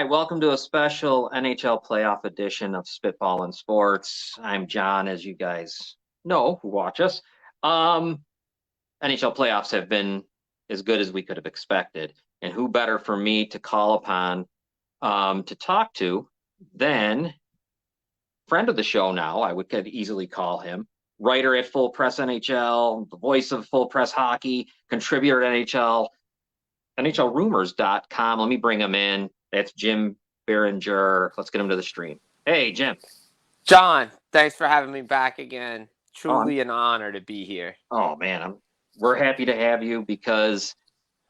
right, welcome to a special NHL playoff edition of Spitball and Sports. I'm John, as you guys know who watch us. NHL playoffs have been as good as we could have expected, and who better for me to call upon to talk to than friend of the show now, could easily call him, writer at Full Press NHL, the voice of Full Press Hockey, contributor at NHLRumors.com. Let me bring him in. That's Jim Biringer. Let's get him to the stream. Hey, Jim. John, thanks for having me back again. Truly an honor to be here. Oh, man. We're happy to have you because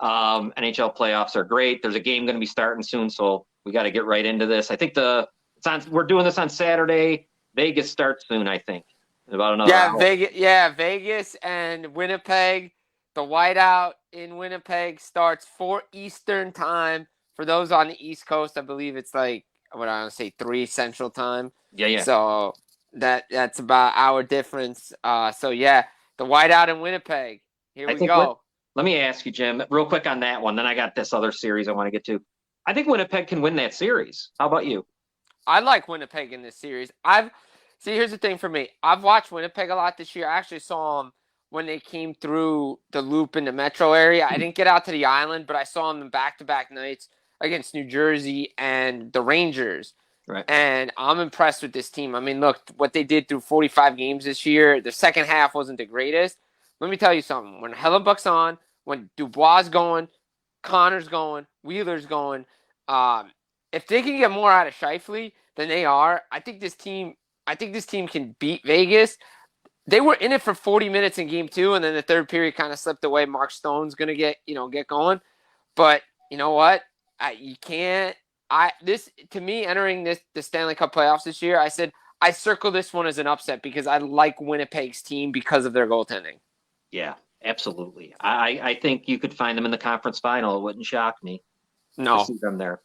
NHL playoffs are great. There's a game going to be starting soon, so we got to get right into this. I think we're doing this on Saturday. Vegas starts soon, I think. In about another hour. Vegas and Winnipeg. The whiteout in Winnipeg starts 4 Eastern time. For those on the East Coast, I believe it's like, what I want to say, 3 Central time. Yeah. So that's about our difference. The whiteout in Winnipeg. Here we go. Let me ask you, Jim, real quick on that one. Then I got this other series I want to get to. I think Winnipeg can win that series. How about you? I like Winnipeg in this series. Here's the thing for me. I've watched Winnipeg a lot this year. I actually saw them when they came through the loop in the metro area. I didn't get out to the island, but I saw them in back-to-back nights against New Jersey and the Rangers. Right. And I'm impressed with this team. I mean, look, what they did through 45 games this year, the second half wasn't the greatest. Let me tell you something. When Hellebuck's on, when Dubois going, Connor's going, Wheeler's going, if they can get more out of Scheifele than they are, I think this team can beat Vegas. They were in it for 40 minutes in game 2, and then the third period kind of slipped away. Mark Stone's going to get going. But you know what? To me, entering the Stanley Cup playoffs this year, I said I circle this one as an upset because I like Winnipeg's team because of their goaltending. Yeah, absolutely. I think you could find them in the conference final. It wouldn't shock me to see them there.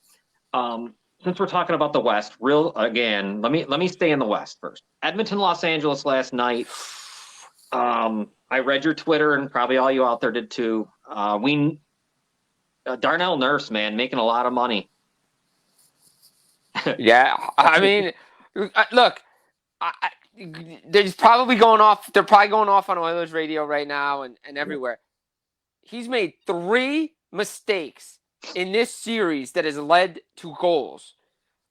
Since we're talking about the West, let me stay in the West first. Edmonton, Los Angeles last night. I read your Twitter, and probably all you out there did too. Darnell Nurse, man, making a lot of money. Yeah, I mean, look, they're probably going off on Oilers radio right now and everywhere. He's made 3 mistakes in this series that has led to goals.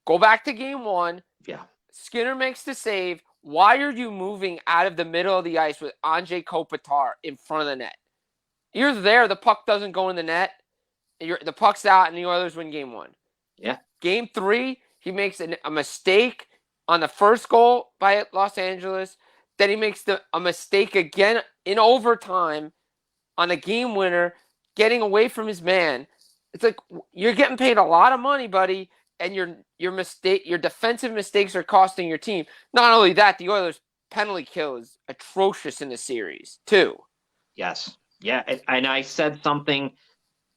Go back to game 1. Yeah. Skinner makes the save. Why are you moving out of the middle of the ice with Andrei Kopitar in front of the net? You're there. The puck doesn't go in the net. The puck's out, and the Oilers win game 1. Yeah. Game 3, he makes a mistake on the first goal by Los Angeles. Then he makes a mistake again in overtime on the game winner, getting away from his man. It's like you're getting paid a lot of money, buddy, and your defensive mistakes are costing your team. Not only that, the Oilers' penalty kill is atrocious in the series too. Yes. Yeah, and I said something,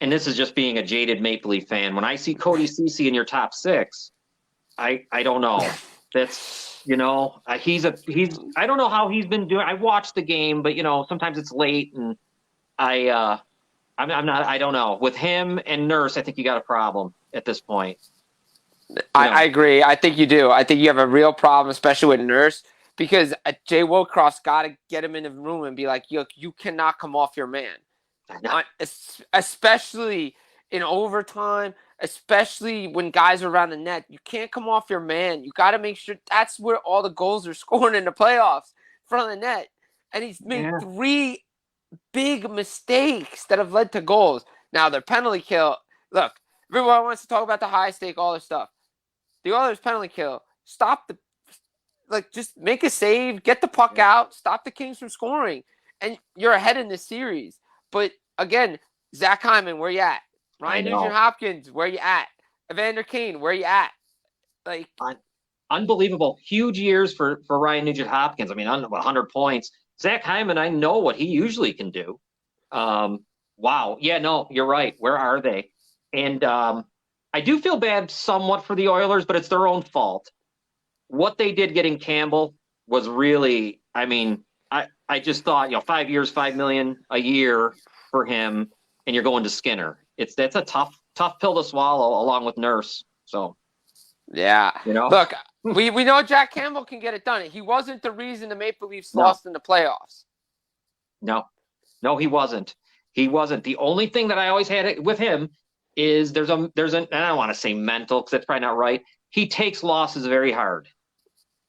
and this is just being a jaded Maple Leaf fan. When I see Cody Ceci in your top 6, I don't know. That's he's I don't know how he's been doing. I watched the game, but sometimes it's late, and I don't know. With him and Nurse, I think you got a problem at this point. I agree. I think you do. I think you have a real problem, especially with Nurse, because Jay Woodcroft's got to get him in the room and be like, look, you cannot come off your man. Especially in overtime, especially when guys are around the net. You can't come off your man. You got to make sure that's where all the goals are scored in the playoffs, in front of the net. And he's made 3 big mistakes that have led to goals. Now, their penalty kill, look, everyone wants to talk about the high stake, all this stuff. The Oilers' penalty kill, just make a save, get the puck out, stop the Kings from scoring, and you're ahead in this series. But again, Zach Hyman, where you at? Ryan Nugent-Hopkins, where you at? Evander Kane, where you at? Unbelievable. Huge years for Ryan Nugent-Hopkins. I mean, 100 points. Zach Hyman, I know what he usually can do. Wow. Yeah, no, you're right. Where are they? And I do feel bad somewhat for the Oilers, but it's their own fault. What they did getting Campbell was really, I just thought, 5 years, $5 million a year for him, and you're going to Skinner. That's a tough pill to swallow along with Nurse. So, Yeah. you know, Look, we know Jack Campbell can get it done. He wasn't the reason the Maple Leafs no, lost in the playoffs. no, he wasn't. He wasn't. The only thing that I always had with him is and I don't want to say mental because that's probably not right. He takes losses very hard.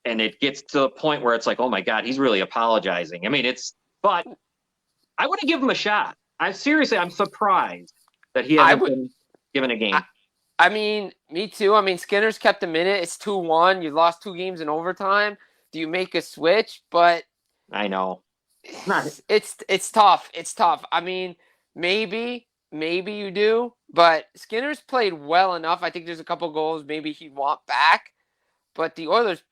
And it gets to the point where it's like, oh my God, he's really apologizing. I mean, but I want to give him a shot. I'm surprised that he hasn't been given a game. I mean, me too. I mean, Skinner's kept him in it. It's 2-1. You lost 2 games in overtime. Do you make a switch? But I know. It's tough. It's tough. I mean, maybe you do, but Skinner's played well enough. I think there's a couple goals maybe he'd want back, but the Oilers'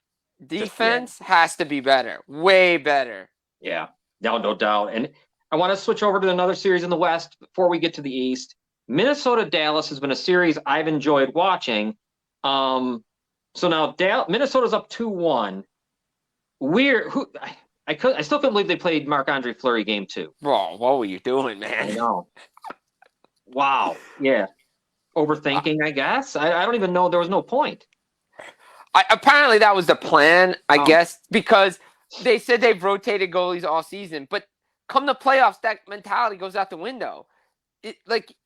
defense has to be better, way better. Yeah, no doubt. And I want to switch over to another series in the West before we get to the East. Minnesota-Dallas has been a series I've enjoyed watching. So now Minnesota's up 2-1. I still couldn't believe they played Marc-Andre Fleury game 2. Bro, what were you doing, man? I know. Wow. Yeah. Overthinking, I guess. I don't even know. There was no point. Apparently that was the plan, I guess, because they said they've rotated goalies all season. But come the playoffs, that mentality goes out the window.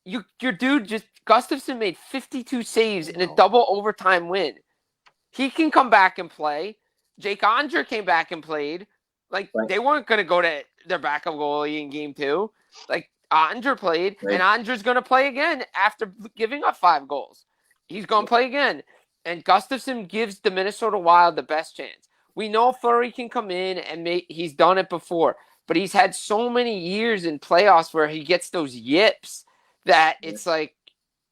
Your dude Gustafsson made 52 saves in a double overtime win. He can come back and play. Jake Onger came back and played. They weren't going to go to their backup goalie in game 2. Onger played, and Anger's going to play again after giving up 5 goals. He's going to play again. And Gustafsson gives the Minnesota Wild the best chance. We know Fleury can come in and he's done it before, but he's had so many years in playoffs where he gets those yips that it's like,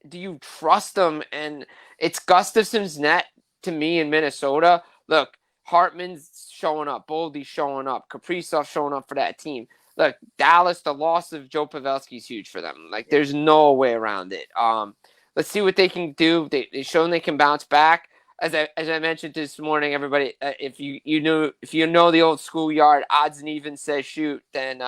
do you trust him? And it's Gustafsson's net to me in Minnesota. Look, Hartman's showing up, Boldy's showing up, Kaprizov showing up for that team. Look, Dallas, the loss of Joe Pavelski is huge for them. There's no way around it. Let's see what they can do. They've shown they can bounce back. As I mentioned this morning, everybody, if you know the old schoolyard, odds and evens says shoot, then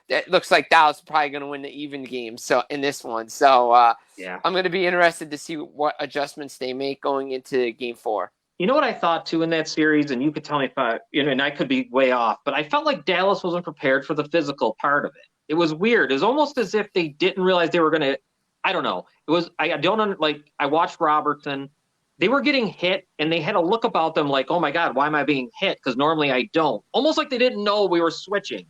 it looks like Dallas is probably going to win the even game. So in this one, I'm going to be interested to see what adjustments they make going into Game 4. You know what I thought too in that series, and you could tell me if and I could be way off, but I felt like Dallas wasn't prepared for the physical part of it. It was weird. It was almost as if they didn't realize they were going to. I don't know. It was. I watched Robertson. They were getting hit, and they had a look about them like, oh my God, why am I being hit? Because normally I don't. Almost like they didn't know we were switching.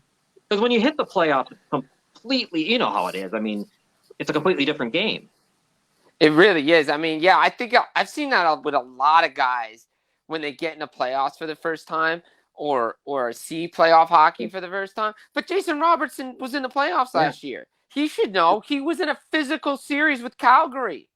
Because when you hit the playoffs, it's completely, you know how it is. I mean, it's a completely different game. It really is. I mean, yeah, I think I've seen that with a lot of guys when they get in the playoffs for the first time or see playoff hockey for the first time. But Jason Robertson was in the playoffs last year. He should know. He was in a physical series with Calgary.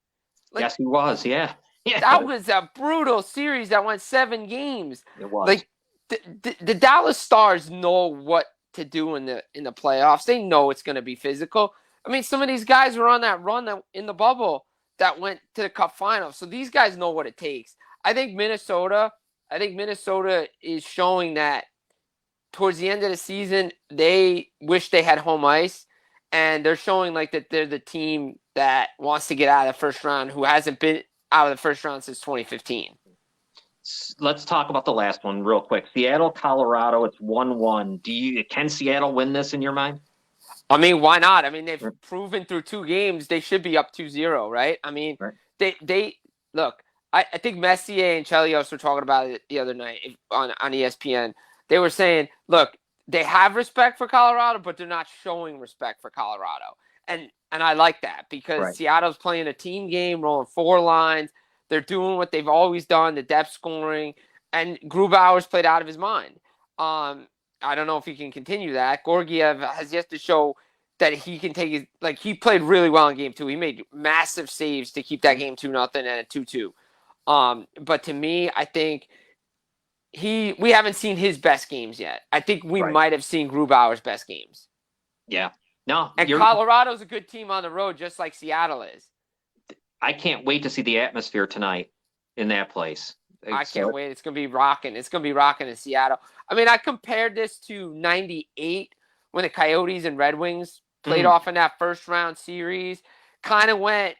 Yes, he was. Yeah. That was a brutal series that went 7 games. It was. The Dallas Stars know what to do in the playoffs. They know it's going to be physical. I mean, some of these guys were on that run in the bubble that went to the Cup final. So these guys know what it takes. I think Minnesota is showing that towards the end of the season, they wish they had home ice, and they're showing that they're the team that wants to get out of the first round, who hasn't been out of the first round since 2015. Let's talk about the last one real quick. Seattle, Colorado, it's 1-1. Can Seattle win this in your mind? I mean, why not? I mean, they've proven through 2 games they should be up 2-0, right? I mean, they look. I think Messier and Chelios were talking about it the other night on ESPN. They were saying, look, they have respect for Colorado, but they're not showing respect for Colorado. And I like that because Seattle's playing a team game, rolling 4 lines. They're doing what they've always done, the depth scoring. And Grubauer's played out of his mind. I don't know if he can continue that. Georgiev has yet to show that he can take his – he played really well in Game 2. He made massive saves to keep that game 2-0 and a 2-2. But to me, I think we haven't seen his best games yet. I think we might have seen Grubauer's best games. Yeah. No. And Colorado's a good team on the road, just like Seattle is. I can't wait to see the atmosphere tonight in that place. I can't wait. It's going to be rocking. It's going to be rocking in Seattle. I mean, I compared this to 98 when the Coyotes and Red Wings played off in that first round series. Kind of went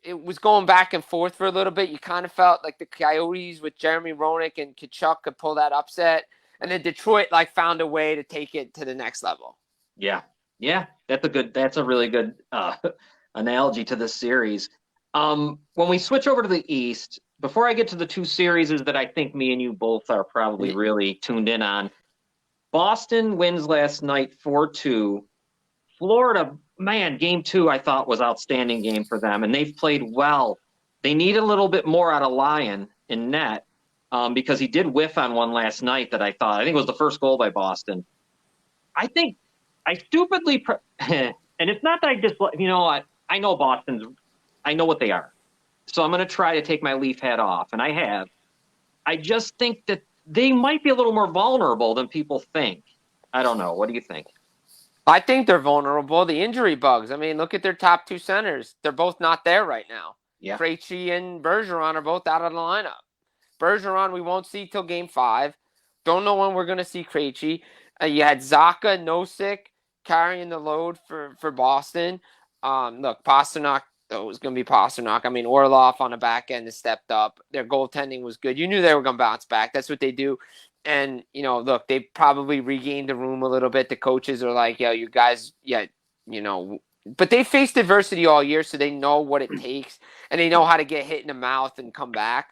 it was going back and forth for a little bit. You kind of felt like the Coyotes with Jeremy Roenick and Kachuk could pull that upset. And then Detroit found a way to take it to the next level. Yeah. Yeah. That's a really good analogy to this series. When we switch over to the East, before I get to the two series that I think me and you both are probably really tuned in on, Boston wins last night 4-2. Florida, man, game 2 I thought was outstanding game for them, and they've played well. They need a little bit more out of Lyon in net because he did whiff on one last night that I think it was the first goal by Boston. I think I stupidly, and it's not that I dislike, I know I know what they are. So I'm going to try to take my Leaf hat off, and I have. I just think that they might be a little more vulnerable than people think. I don't know. What do you think? I think they're vulnerable. The injury bugs. I mean, look at their top two centers. They're both not there right now. Yeah. Krejci and Bergeron are both out of the lineup. Bergeron we won't see till Game 5. Don't know when we're going to see Krejci. You had Zacha, Nosek carrying the load for Boston. Look, Pasternak, it was going to be Pasternak. I mean, Orlov on the back end has stepped up. Their goaltending was good. You knew they were going to bounce back. That's what they do. And, look, they probably regained the room a little bit. The coaches are like, you guys, but they faced adversity all year, so they know what it takes, and they know how to get hit in the mouth and come back.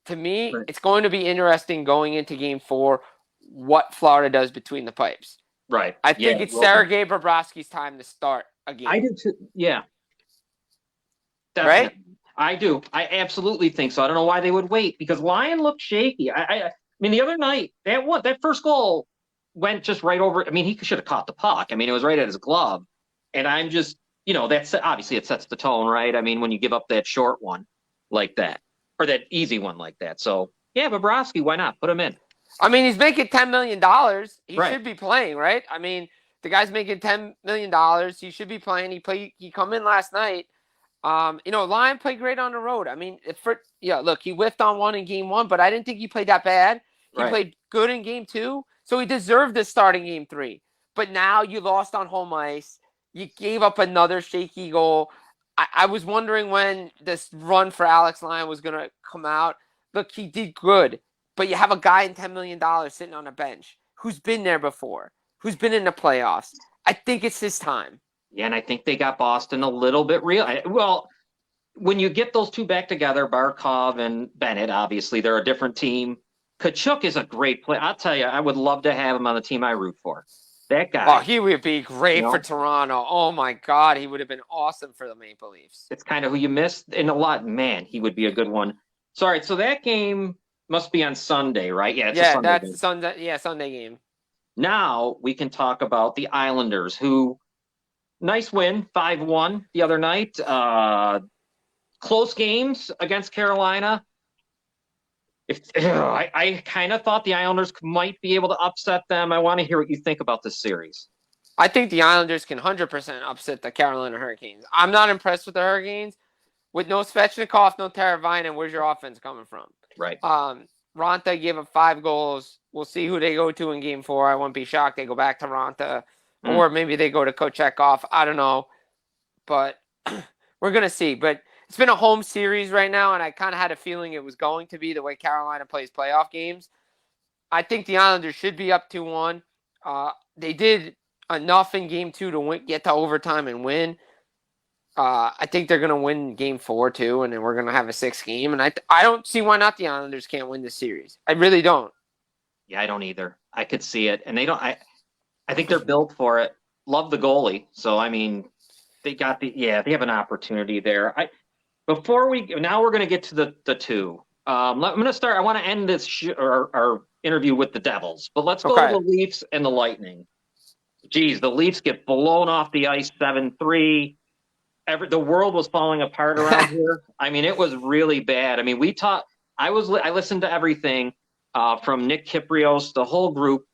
To me, It's going to be interesting going into Game 4 what Florida does between the pipes. Right. I think it's Sergei Bobrovsky's time to start a game. I do too. Yeah. Definitely. Right? I do. I absolutely think so. I don't know why they would wait because Lyon looked shaky. I mean, the other night, that first goal went just right over. I mean, he should have caught the puck. I mean, it was right at his glove. And I'm just, that's obviously it sets the tone, right? I mean, when you give up that short one like that or that easy one like that. So, yeah, Bobrovsky, why not? Put him in. I mean, he's making $10 million. He should be playing, right? I mean, the guy's making $10 million. He should be playing. He come in last night. Lyon played great on the road. I mean, look, he whiffed on one in Game 1, but I didn't think he played that bad. He played good in Game 2, so he deserved to start in Game 3. But now you lost on home ice. You gave up another shaky goal. I was wondering when this run for Alex Lyon was going to come out. Look, he did good, but you have a guy in $10 million sitting on a bench who's been there before, who's been in the playoffs. I think it's his time. Yeah, and I think they got Boston a little bit real. Well, when you get those two back together, Barkov and Bennett, obviously they're a different team. Kachuk is a great player. I'll tell you, I would love to have him on the team I root for. That guy. Oh, he would be great for Toronto. Oh, my God. He would have been awesome for the Maple Leafs. It's kind of who you missed in a lot. Man, he would be a good one. Sorry, so that game must be on Sunday, right? Yeah, that's Sunday. Yeah, Sunday game. Now we can talk about the Islanders, who nice win, 5-1 the other night. Close games against Carolina. I kind of thought the Islanders might be able to upset them. I want to hear what you think about this series. I think the Islanders can 100% upset the Carolina Hurricanes. I'm not impressed with the Hurricanes. With no Svechnikov, no Teravainen, where's your offense coming from? Right. Ronta gave up 5 goals. We'll see who they go to in Game 4. I wouldn't be shocked they go back to Ronta. Or maybe they go to Kochekov. I don't know. But we're going to see. But it's been a home series right now, and I kind of had a feeling it was going to be the way Carolina plays playoff games. I think the Islanders should be up 2-1. They did enough in Game 2 to get to overtime and win. I think they're going to win Game 4, too, and then we're going to have a 6th game. And I don't see why not the Islanders can't win this series. I really don't. Yeah, I don't either. I could see it. And they don't – I think they're built for it. Love the goalie. So, I mean, they have an opportunity there. Now we're going to get to the two. I'm going to start. I want to end this our interview with the Devils, but let's go to the Leafs and the Lightning. Geez, the Leafs get blown off the ice 7-3. The world was falling apart around here. I mean, it was really bad. I mean, I listened to everything from Nick Kyprios, the whole group,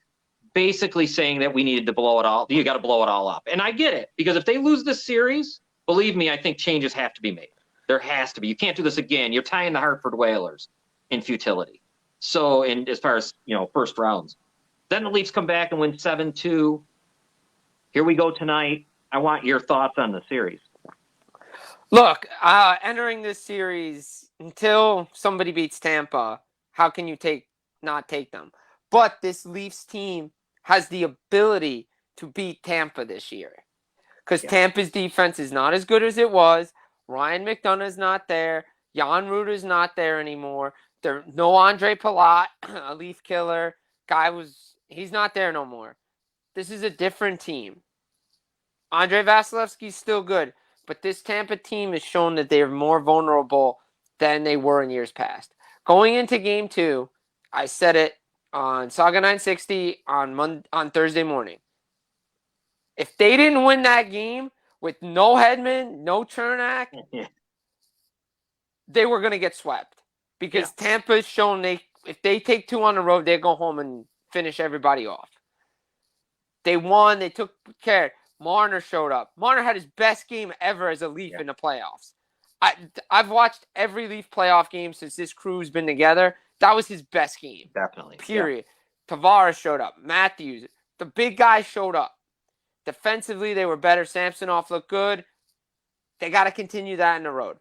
basically saying that we needed to blow it all. You got to blow it all up. And I get it, because if they lose this series, believe me, I think changes have to be made. There has to be. You can't do this again. You're tying the Hartford Whalers in futility. So, as far as, first rounds. Then the Leafs come back and win 7-2. Here we go tonight. I want your thoughts on the series. Look, entering this series until somebody beats Tampa, how can you not take them? But this Leafs team has the ability to beat Tampa this year because Yeah. Tampa's defense is not as good as it was. Ryan McDonough's not there. Jan Ruda's not there anymore. There no Andre Palat, a Leaf killer. He's not there no more. This is a different team. Andre Vasilevsky's still good, but this Tampa team has shown that they're more vulnerable than they were in years past. Going into game 2, I said it on Saga 960 on Thursday morning. If they didn't win that game with no Hedman, no Chernak, they were going to get swept because Tampa's shown if they take 2 on the road, they go home and finish everybody off. They won. They took care. Marner showed up. Marner had his best game ever as a Leaf in the playoffs. I've watched every Leaf playoff game since this crew's been together. That was his best game. Definitely. Period. Yeah. Tavares showed up. Matthews. The big guys showed up. Defensively, they were better. Samsonov looked good. They got to continue that in the road.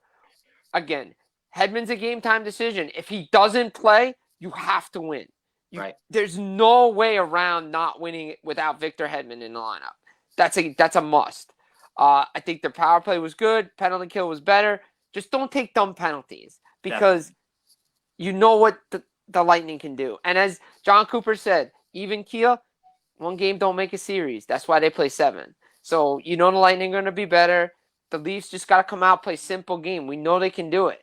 Again, Hedman's a game-time decision. If he doesn't play, you have to win. Right. There's no way around not winning without Victor Hedman in the lineup. That's a must. I think their power play was good. Penalty kill was better. Just don't take dumb penalties because you know what the Lightning can do. And as John Cooper said, even keel, one game don't make a series. That's why they play 7. So you know the Lightning are going to be better. The Leafs just got to come out, play simple game. We know they can do it.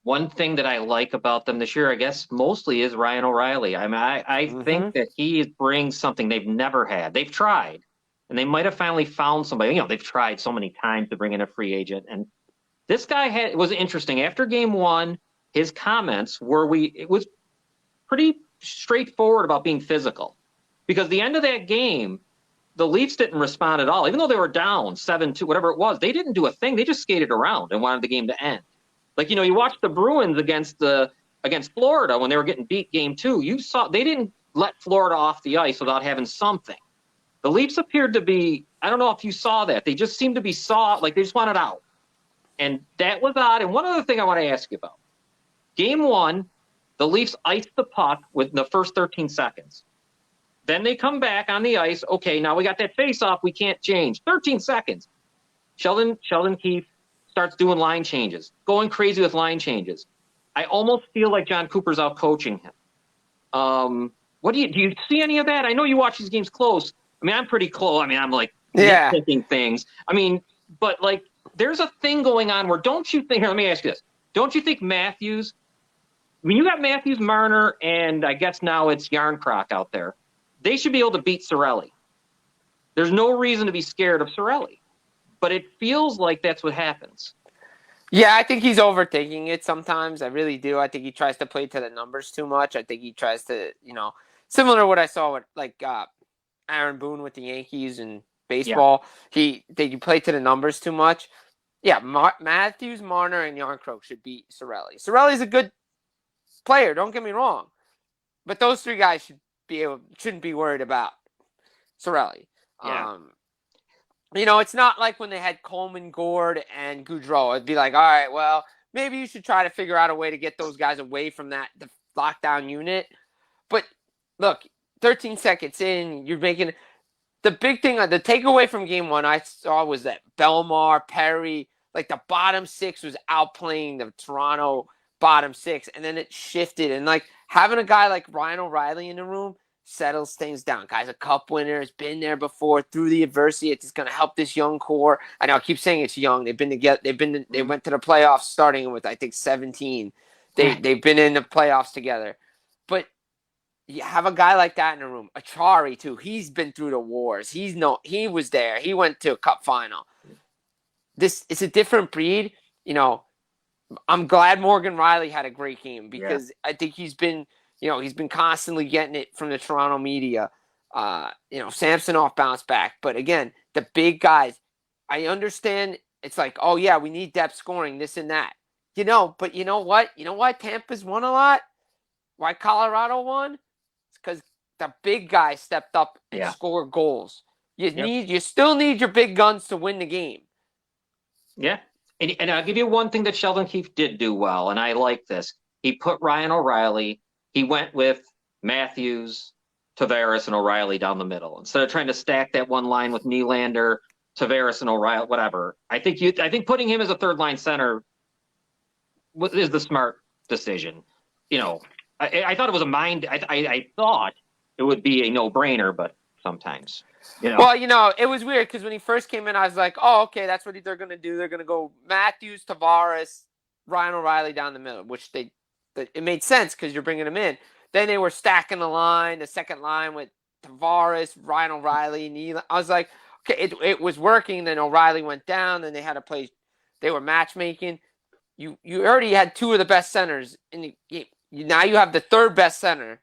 One thing that I like about them this year, I guess, mostly is Ryan O'Reilly. I mean, I think that he brings something they've never had. They've tried, and they might have finally found somebody. You know, they've tried so many times to bring in a free agent, and this guy was interesting. After game 1, his comments it was pretty straightforward about being physical, because the end of that game, the Leafs didn't respond at all, even though they were down 7-2, whatever it was. They didn't do a thing. They just skated around and wanted the game to end. Like, you know, you watched the Bruins against Florida when they were getting beat game 2. You saw they didn't let Florida off the ice without having something. The Leafs appeared to be, I don't know if you saw that. They just seemed to be like they just wanted out. And that was odd. And one other thing I want to ask you about. Game 1, the Leafs iced the puck within the first 13 seconds. Then they come back on the ice. Okay, now we got that face-off. We can't change. 13 seconds. Sheldon Keefe starts doing line changes, going crazy with line changes. I almost feel like John Cooper's out coaching him. What do you see any of that? I know you watch these games close. I mean, I'm pretty close. I mean, I'm like nitpicking things. I mean, but like there's a thing going on where don't you think? Here, let me ask you this: don't you think Matthews? I mean, you got Matthews, Marner, and I guess now it's Yarncroc out there. They should be able to beat Cirelli. There's no reason to be scared of Cirelli. But it feels like that's what happens. Yeah, I think he's overthinking it sometimes. I really do. I think he tries to play to the numbers too much. I think he tries to, similar to what I saw with Aaron Boone with the Yankees and baseball. Yeah. He play to the numbers too much. Yeah, Matthews, Marner, and Yarncroc should beat Cirelli. Cirelli's a good player. Don't get me wrong, but those 3 guys shouldn't be worried about Cirelli. Yeah. It's not like when they had Coleman, Gord, and Goudreau. It'd be like, all right, well, maybe you should try to figure out a way to get those guys away from the lockdown unit. But look, 13 seconds in, you're making the big thing. The takeaway from game 1 I saw was that Belmar, Perry, like the bottom 6 was outplaying the Toronto bottom 6, and then it shifted. And like having a guy like Ryan O'Reilly in the room settles things down. Guy's a cup winner, has been there before through the adversity. It's going to help this young core. I know I keep saying it's young. They've been together. They went to the playoffs starting with I think 17. They've been in the playoffs together. But you have a guy like that in the room. Achari too. He's been through the wars. He was there. He went to a cup final. It's a different breed. I'm glad Morgan Riley had a great game because I think he's been constantly getting it from the Toronto media. Samsonov bounced back. But again, the big guys, I understand it's like, oh, yeah, we need depth scoring, this and that. But you know what? You know why Tampa's won a lot? Why Colorado won? It's because the big guys stepped up and scored goals. You still need your big guns to win the game. Yeah, And I'll give you one thing that Sheldon Keefe did do well, and I like this. He put Ryan O'Reilly. He went with Matthews, Tavares, and O'Reilly down the middle instead of trying to stack that one line with Nylander, Tavares, and O'Reilly. Whatever. I think putting him as a third line center is the smart decision. I thought it was a mind. I thought it would be a no-brainer, but sometimes. Well, it was weird because when he first came in, I was like, oh, okay, that's what they're going to do. They're going to go Matthews, Tavares, Ryan O'Reilly down the middle, which it made sense because you're bringing them in. Then they were stacking the second line with Tavares, Ryan O'Reilly, Nylander. I was like, okay, it was working. Then O'Reilly went down. Then they had to play. They were matchmaking. You already had two of the best centers in the game. Now you have the third best center.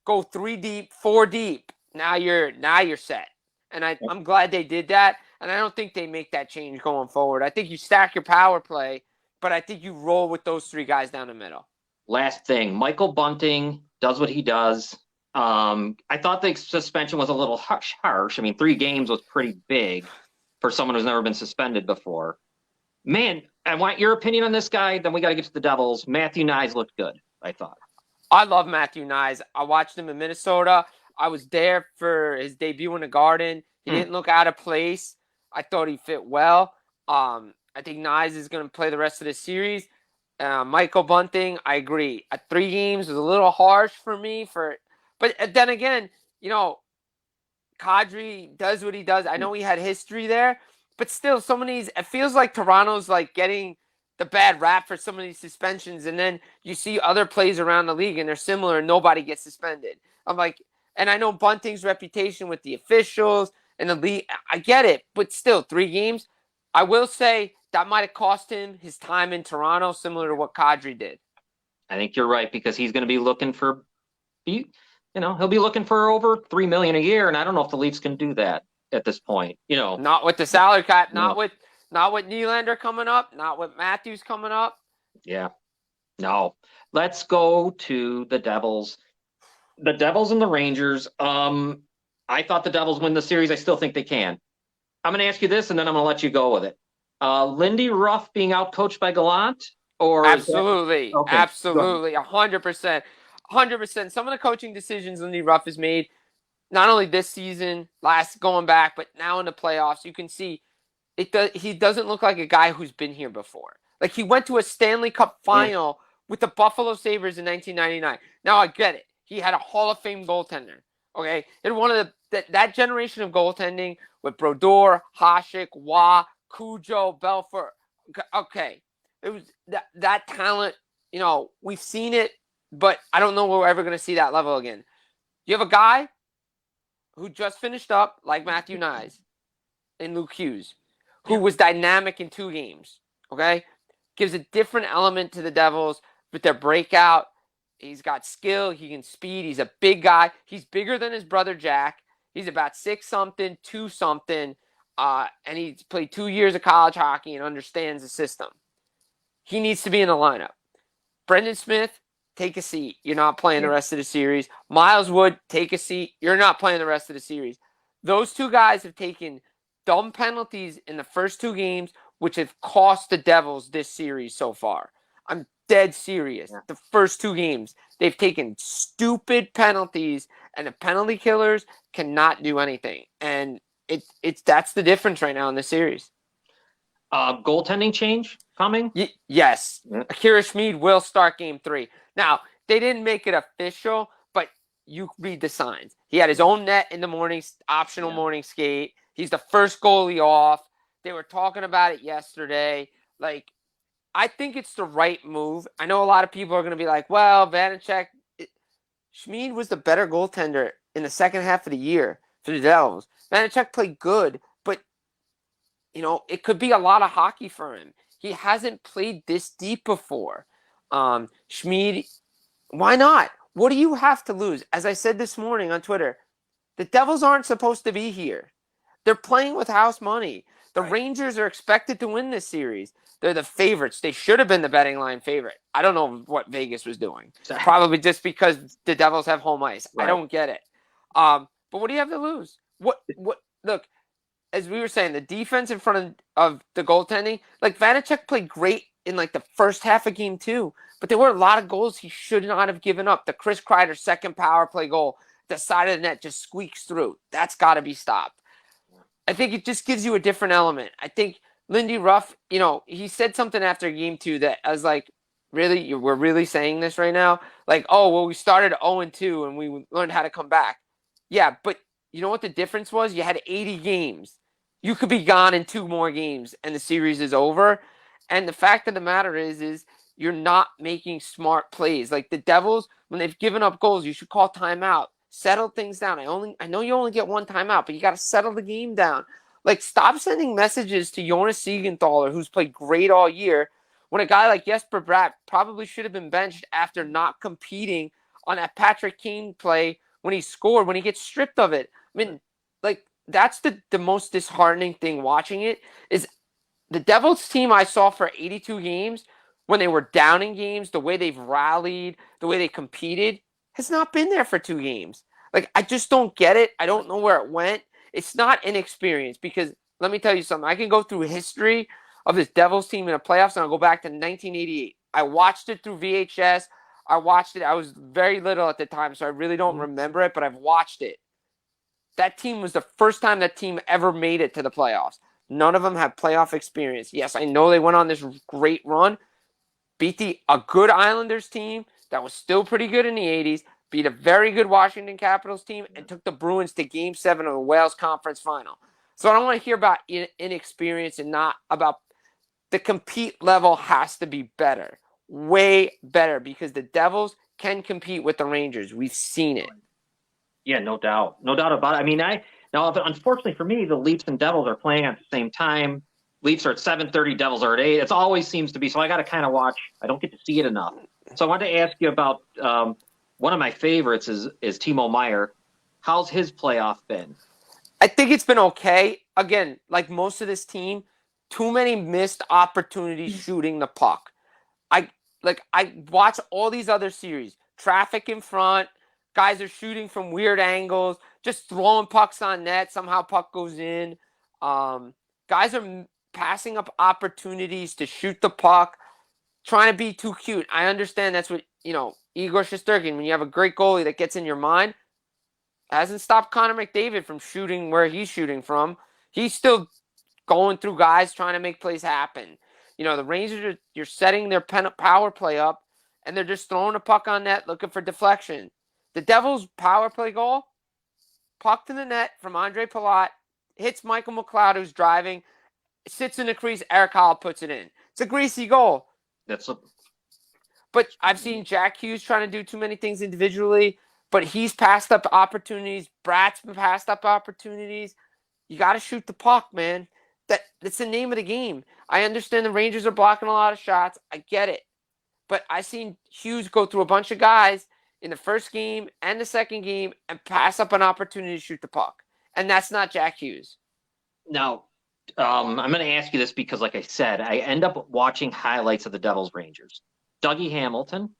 Go 3 deep, 4 deep. Now you're set. And I'm glad they did that. And I don't think they make that change going forward. I think you stack your power play, but I think you roll with those 3 guys down the middle. Last thing, Michael Bunting does what he does. I thought the suspension was a little harsh. I mean, 3 games was pretty big for someone who's never been suspended before. Man, I want your opinion on this guy. Then we got to get to the Devils. Matthew Knies looked good, I thought. I love Matthew Knies. I watched him in Minnesota. I was there for his debut in the Garden. He didn't look out of place. I thought he fit well. I think Knies is going to play the rest of the series. Michael Bunting, I agree. At 3 games was a little harsh for me. But then again, Kadri does what he does. I know he had history there, but still, some of these, it feels like Toronto's like getting the bad rap for some of these suspensions, and then you see other plays around the league and they're similar and nobody gets suspended. I'm like, and I know Bunting's reputation with the officials and the league, I get it, but still 3 games. I will say that might have cost him his time in Toronto, similar to what Kadri did. I think you're right because he's going to be looking for, he'll be looking for over $3 million a year, and I don't know if the Leafs can do that at this point. Not with the salary cap, not with Nylander coming up, not with Matthews coming up. Yeah, no. Let's go to the Devils. The Devils and the Rangers. I thought the Devils win the series. I still think they can. I'm going to ask you this, and then I'm going to let you go with it. Lindy Ruff being outcoached by Gallant, or absolutely, absolutely, 100%, 100%. Some of the coaching decisions Lindy Ruff has made, not only this season, going back, but now in the playoffs, you can see he doesn't look like a guy who's been here before. Like he went to a Stanley Cup final with the Buffalo Sabres in 1999. Now I get it. He had a Hall of Fame goaltender. Okay, and one of that generation of goaltending with Brodeur, Hasek, Waugh, Cujo, Belfour. Okay, it was that talent. We've seen it, but I don't know we're ever going to see that level again. You have a guy who just finished up like Matthew Knies and Luke Hughes, who was dynamic in 2 games. Okay, gives a different element to the Devils with their breakout. He's got skill. He can speed. He's a big guy. He's bigger than his brother Jack. He's about 6-something, 2-something, and he's played 2 years of college hockey and understands the system. He needs to be in the lineup. Brendan Smith, take a seat. You're not playing the rest of the series. Miles Wood, take a seat. You're not playing the rest of the series. Those 2 guys have taken dumb penalties in the first 2 games, which have cost the Devils this series so far. I'm dead serious. Yeah. The first 2 games, they've taken stupid penalties, and the penalty killers cannot do anything. And that's the difference right now in the series. Goaltending change coming? Yes. Yeah. Akira Schmid will start game 3. Now, they didn't make it official, but you read the signs. He had his own net in the morning, optional morning skate. He's the first goalie off. They were talking about it yesterday. Like, I think it's the right move. I know a lot of people are going to be like, well, Vanacek, Schmid was the better goaltender in the second half of the year for the Devils. Vanacek played good, but, it could be a lot of hockey for him. He hasn't played this deep before. Schmid, why not? What do you have to lose? As I said this morning on Twitter, the Devils aren't supposed to be here. They're playing with house money. The Rangers are expected to win this series. They're the favorites. They should have been the betting line favorite. I don't know what Vegas was doing. Probably just because the Devils have home ice. Right. I don't get it. But what do you have to lose? What? Look, as we were saying, the defense in front of the goaltending, like Vanacek played great in like the first half of game 2, but there were a lot of goals he should not have given up. The Chris Kreider second power play goal, the side of the net just squeaks through. That's got to be stopped. I think it just gives you a different element. I think Lindy Ruff, he said something after game 2 that I was like, really? We're really saying this right now? Like, oh, well, we started 0-2 and we learned how to come back. Yeah, but you know what the difference was? You had 80 games. You could be gone in 2 more games and the series is over. And the fact of the matter is you're not making smart plays. Like the Devils, when they've given up goals, you should call timeout. Settle things down. I know you only get 1 timeout, but you got to settle the game down. Like, stop sending messages to Jonas Siegenthaler, who's played great all year, when a guy like Jesper Bratt probably should have been benched after not competing on that Patrick Kane play when he scored, when he gets stripped of it. I mean, like, that's the most disheartening thing watching it is the Devils team I saw for 82 games, when they were down in games, the way they've rallied, the way they competed, has not been there for 2 games. Like, I just don't get it. I don't know where it went. It's not inexperience because let me tell you something. I can go through history of this Devils team in the playoffs and I'll go back to 1988. I watched it through VHS. I watched it. I was very little at the time, so I really don't remember it, but I've watched it. That team was the first time that team ever made it to the playoffs. None of them have playoff experience. Yes, I know they went on this great run, beat a good Islanders team that was still pretty good in the 80s, beat a very good Washington Capitals team, and took the Bruins to Game 7 of the Wales Conference Final. So I don't want to hear about inexperience and not about the compete level has to be better, way better, because the Devils can compete with the Rangers. We've seen it. Yeah, no doubt. No doubt about it. I mean, unfortunately for me, the Leafs and Devils are playing at the same time. Leafs are at 7:30, Devils are at 8. It always seems to be. So I got to kind of watch. I don't get to see it enough. So I wanted to ask you about one of my favorites is Timo Meier. How's his playoff been? I think it's been okay. Again, like most of this team, too many missed opportunities shooting the puck. I watch all these other series. Traffic in front. Guys are shooting from weird angles, just throwing pucks on net. Somehow puck goes in. Guys are passing up opportunities to shoot the puck, trying to be too cute. I understand that's what, Igor Shesterkin, when you have a great goalie that gets in your mind, hasn't stopped Connor McDavid from shooting where he's shooting from. He's still going through guys trying to make plays happen. The Rangers, you're setting their power play up, and they're just throwing a puck on net looking for deflection. The Devils' power play goal, puck to the net from Andre Palat, hits Michael McLeod, who's driving, sits in the crease, Eric Hall puts it in. It's a greasy goal. But I've seen Jack Hughes trying to do too many things individually, but he's passed up opportunities. Bratt's passed up opportunities. You got to shoot the puck, man. That's the name of the game. I understand the Rangers are blocking a lot of shots. I get it. But I seen Hughes go through a bunch of guys in the first game and the second game and pass up an opportunity to shoot the puck. And that's not Jack Hughes. Now, I'm going to ask you this because, like I said, I end up watching highlights of the Devils Rangers. Dougie Hamilton,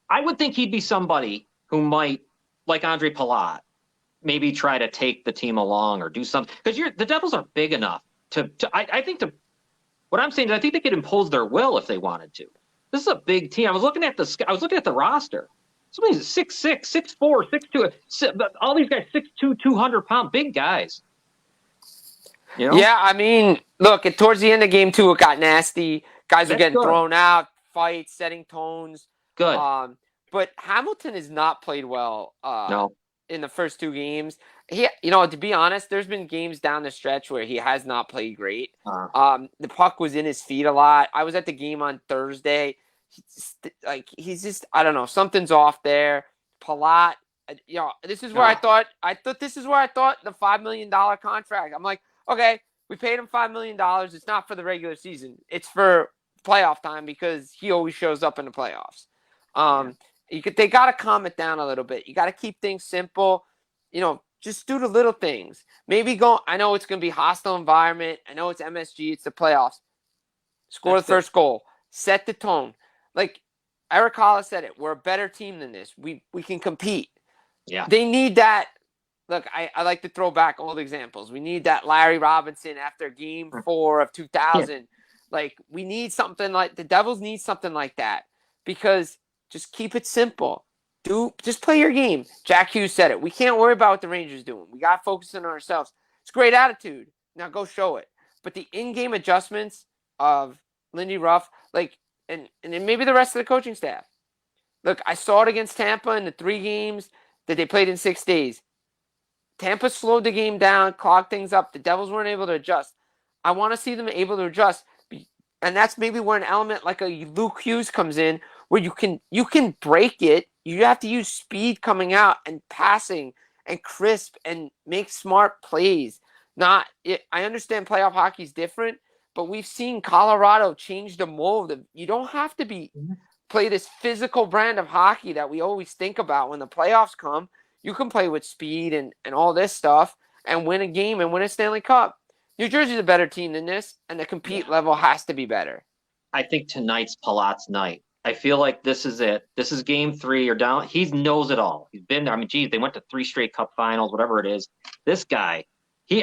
I would think he'd be somebody who might, like Andre Palat, maybe try to take the team along or do something. Because the Devils are big enough I think what I'm saying is I think they could impose their will if they wanted to. This is a big team. I was looking at the roster. Somebody's 6'6", 6'4", 6'2". All these guys 6'2", 200-pound big guys. Yeah, I mean, look, towards the end of game 2, it got nasty. Guys are getting thrown out, fights, setting tones. Good. But Hamilton has not played well no. in the first 2 games. To be honest, there's been games down the stretch where he has not played great. The puck was in his feet a lot. I was at the game on Thursday. He's just, I don't know, something's off there. Palat, this is where I thought this is where I thought the $5 million contract. I'm like, okay, we paid him $5 million. It's not for the regular season. It's for playoff time because he always shows up in the playoffs. They got to calm it down a little bit. You got to keep things simple. Just do the little things. Maybe I know it's going to be hostile environment. I know it's MSG. It's the playoffs. Score the first goal. Set the tone. Like Eric Hollis said it. We're a better team than this. We can compete. Yeah. They need that look, I like to throw back old examples. We need that Larry Robinson after game 4 of Yeah. 2000. Like, we need something like the Devils need something like that because just keep it simple. Just play your game. Jack Hughes said it. We can't worry about what the Rangers doing. We got to focus on ourselves. It's great attitude. Now go show it. But the in-game adjustments of Lindy Ruff, like, and then maybe the rest of the coaching staff. Look, I saw it against Tampa in the 3 games that they played in 6 days. Tampa slowed the game down, clogged things up. The Devils weren't able to adjust. I want to see them able to adjust. And that's maybe where an element like a Luke Hughes comes in, where you can break it. You have to use speed coming out and passing and crisp and make smart plays. I understand playoff hockey is different, but we've seen Colorado change the mold. You don't have to play this physical brand of hockey that we always think about when the playoffs come. You can play with speed and all this stuff and win a game and win a Stanley Cup. New Jersey's a better team than this, and the compete level has to be better. I think tonight's Palat's night. I feel like this is it. This is game 3 or down. He knows it all. He's been there. I mean, geez, they went to 3 straight cup finals, whatever it is. This guy,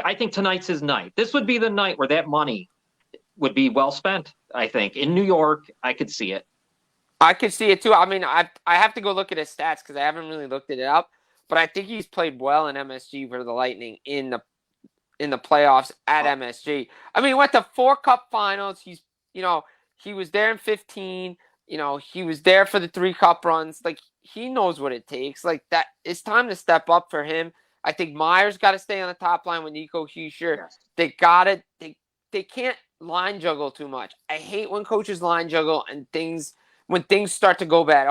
I think tonight's his night. This would be the night where that money would be well spent, I think. In New York, I could see it. I could see it too. I mean, I have to go look at his stats because I haven't really looked it up. But I think he's played well in MSG for the Lightning in the playoffs at MSG. I mean, he went to 4 cup finals. He was there in 15. He was there for the 3 cup runs. Like, he knows what it takes. Like, that it's time to step up for him. I think Myers got to stay on the top line with Nico Hischier. Yes. They can't line juggle too much. I hate when coaches line juggle and when things start to go bad.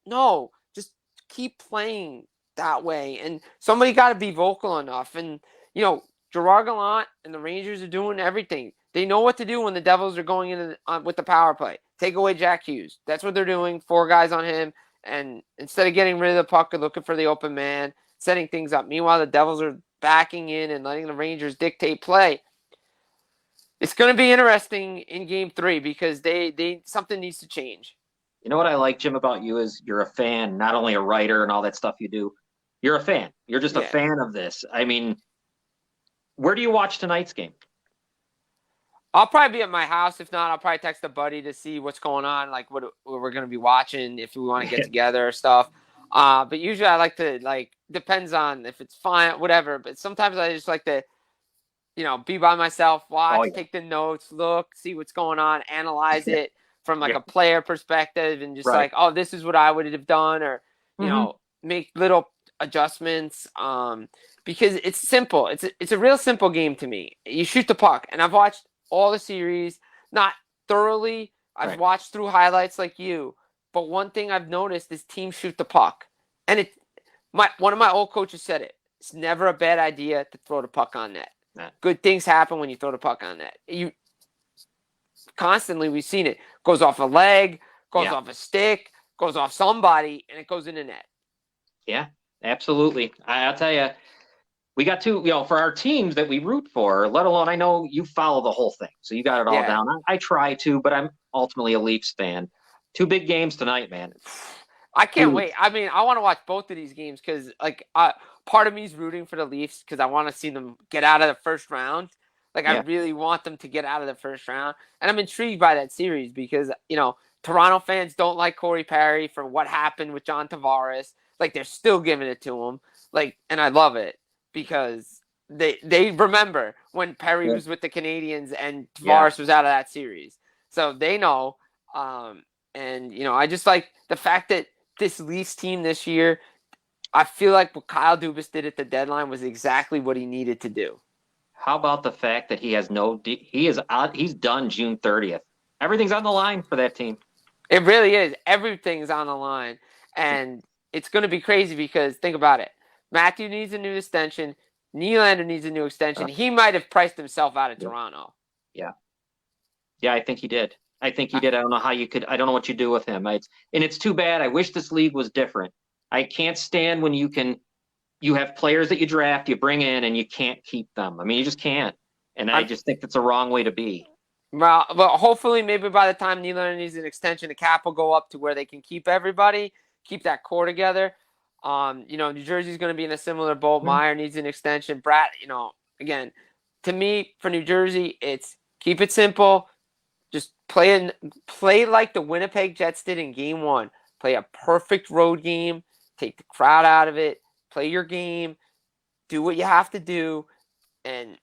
No, just keep playing that way. And somebody got to be vocal enough. And, Gerard Gallant and the Rangers are doing everything. They know what to do when the Devils are going in with the power play. Take away Jack Hughes. That's what they're doing. 4 guys on him. And instead of getting rid of the puck and looking for the open man, setting things up. Meanwhile, the Devils are backing in and letting the Rangers dictate play. It's going to be interesting in game 3 because something needs to change. You know what I like, Jim, about you is you're a fan, not only a writer and all that stuff you do. You're a fan. You're just a fan of this. I mean, where do you watch tonight's game? I'll probably be at my house. If not, I'll probably text a buddy to see what's going on, like what we're going to be watching, if we want to get together or stuff. But usually I like to, depends on if it's fine, whatever. But sometimes I just like to, be by myself, watch, take the notes, look, see what's going on, analyze it from a player perspective and just this is what I would have done or, make little adjustments. Because it's simple. It's a real simple game to me. You shoot the puck, and I've watched all the series, not thoroughly. I've watched through highlights like you, but one thing I've noticed is teams shoot the puck, and one of my old coaches said it. It's never a bad idea to throw the puck on net. Good things happen when you throw the puck on net. We've seen it. Goes off a leg, goes off a stick, goes off somebody, and it goes in the net. Yeah, absolutely. I'll tell you, we got to, for our teams that we root for, let alone, I know you follow the whole thing, so you got it all down. I try to, but I'm ultimately a Leafs fan. 2 big games tonight, man. I can't wait. I mean, I want to watch both of these games because, part of me is rooting for the Leafs because I want to see them get out of the first round. I really want them to get out of the first round. And I'm intrigued by that series because, Toronto fans don't like Corey Perry for what happened with John Tavares. They're still giving it to him. And I love it because they remember when Perry was with the Canadians and Tavares was out of that series. So they know. And, I just like the fact that this Leafs team this year, I feel like what Kyle Dubas did at the deadline was exactly what he needed to do. How about the fact that he has he's done June 30th. Everything's on the line for that team. It really is. Everything's on the line. And it's going to be crazy because think about it. Matthew needs a new extension. Nylander needs a new extension. He might have priced himself out of Toronto. Yeah. Yeah, I think he did. I don't know how you could. I don't know what you do with him. It's too bad. I wish this league was different. I can't stand when you have players that you draft, you bring in, and you can't keep them. I mean, you just can't. And I just think that's a wrong way to be. Well, hopefully maybe by the time Nylander needs an extension, the cap will go up to where they can keep everybody, keep that core together. New Jersey's going to be in a similar boat. Mhm. Meyer needs an extension. Pratt, again, to me, for New Jersey, it's keep it simple. Just play like the Winnipeg Jets did in Game 1. Play a perfect road game. Take the crowd out of it. Play your game. Do what you have to do. And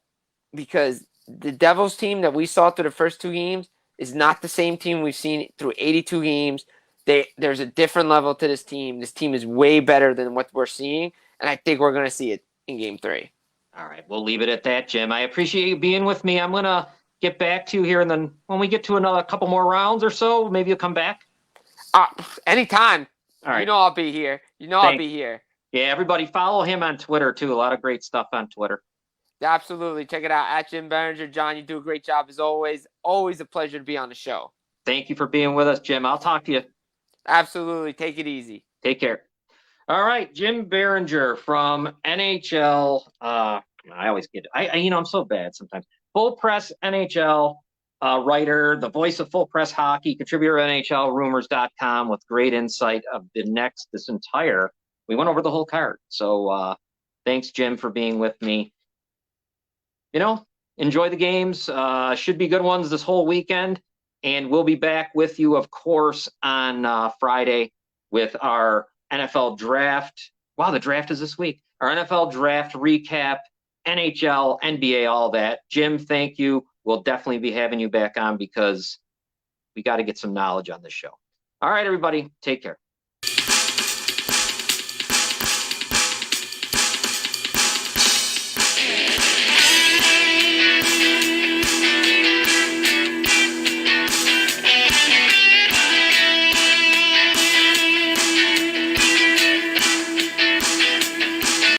because the Devils team that we saw through the first 2 games is not the same team we've seen through 82 games. There's a different level to this team. This team is way better than what we're seeing, and I think we're going to see it in Game 3. All right, we'll leave it at that, Jim. I appreciate you being with me. I'm going to get back to you here, and then when we get to another couple more rounds or so, maybe you'll come back. Anytime. All right. I'll be here. I'll be here. Yeah, everybody follow him on Twitter, too. A lot of great stuff on Twitter. Absolutely. Check it out at Jim Biringer. John, you do a great job as always. Always a pleasure to be on the show. Thank you for being with us, Jim. I'll talk to you. Absolutely. Take it easy. Take care. All right, Jim Biringer from NHL. I always get I'm so bad sometimes. Full Press NHL writer, the voice of Full Press Hockey, contributor at NHLRumors.com with great insight of this entire. We went over the whole card. So thanks, Jim, for being with me. Enjoy the games. Should be good ones this whole weekend. And we'll be back with you, of course, on Friday with our NFL draft. Wow, the draft is this week. Our NFL draft recap, NHL, NBA, all that. Jim, thank you. We'll definitely be having you back on because we got to get some knowledge on this show. All right, everybody, take care.